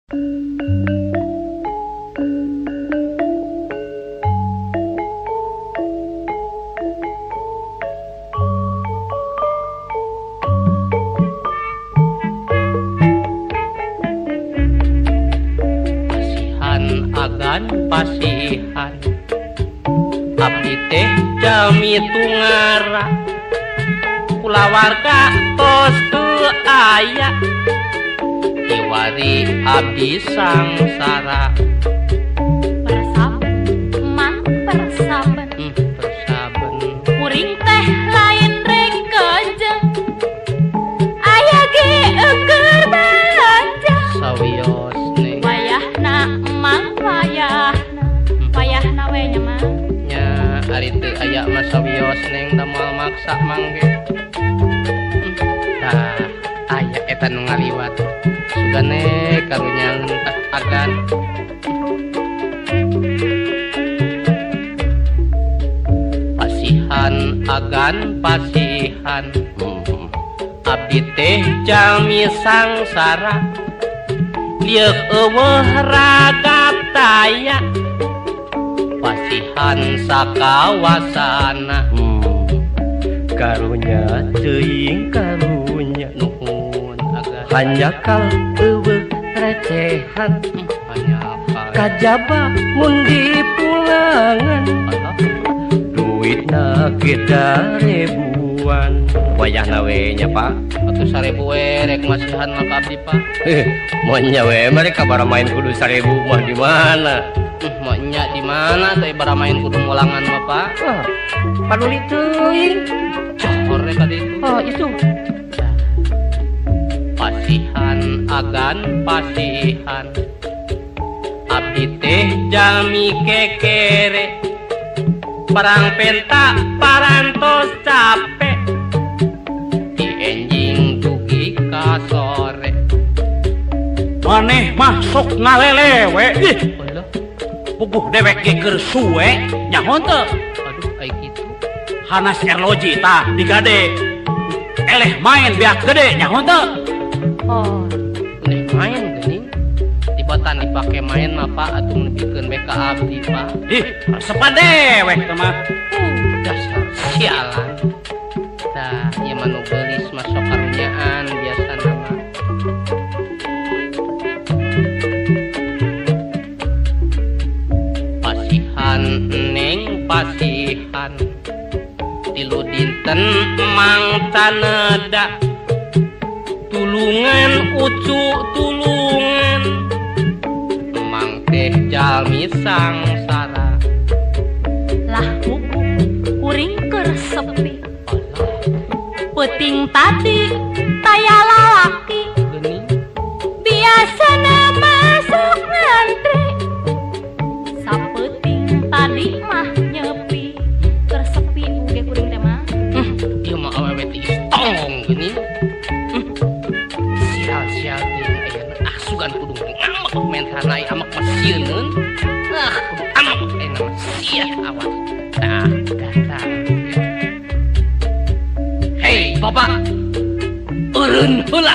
Agan pasihan abdi teh jami tungara kulawarga tos teu aya iwari abdi sangsara persaben man persaben persaben kuring teh lain rek kejeng aya ge eukeur balanja sawios ning wayahna emang wayahna we nya mah nya ari teu aya mah sawios ning da moal maksa mangge tah aya eta nu ngaliwat sugane karunya ngentak agan pasihan agan pasihan abdi teh jami sangsara lieu eueuh ragat taya pasihan sakawasana karunya teuing karunya nuhun agan hanjakal eueuh recehan hanjakal kajaba mun dipulangan duitna kita ribuan wayahna we nya Pak atuh 1000 we rek masihan mah ka abdi Pak monya we mereka bara main kudu 1000 mah di mana mah nya di mana teh bara main kudu ngulangan mah Pak paduli teuing hore tadi itu itu pasihan agan pasihan abdi teh jami kekere parang penta parantos capek di enjing dugi ka sore maneh masuk ngalelewe aduh puguh dewek ge keur suwe nyaho teu ai kitu hanas erloji tah digade eleh main biak gede nyaho teu oh nih main geuning tibatan dipake main mah Pak atuh nepikeun we ka abdi Pak ih sepan dewek teh mah dasar sialan dah ieu mah nu geulis mah sok karunyaan biasana mah pasihan neng pasihan tilu dinten emang taneda tulungan ucu tulungan emang teh jalmi sangsara lah kuring keur sepi peuting tadi taya lalaki geuning biasana masuk ngantri sapeuting tadi mah nyepi keur sepi uge kuring teh mah ieu mah awewe teh tong geuning sial-sial teh ayeuna sugan kudu ngamak mentana ai amak mah sieun kudu amak nama sia awas tah datang hei bapak eureun heula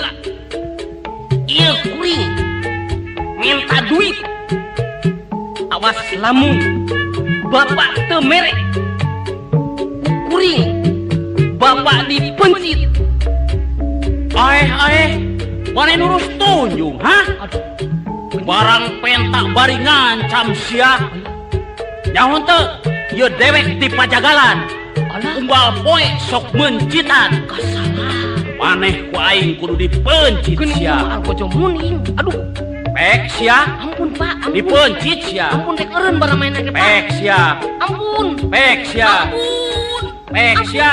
ieu kuring minta duit awas lamun bapak teu mere kuring bapak dipencit maneh nurus tunjung ha barang pentak bari ngancam sia nyaho teu ieu dewek di pajagalan unggal poe sok mencitan maneh ku aing kudu dipencit sia algojo muning aduh pek sia ampun Pak ampun dipencit sia ampun rek eureun bara main lagi Pak pek sia ampun pek sia ampun pek sia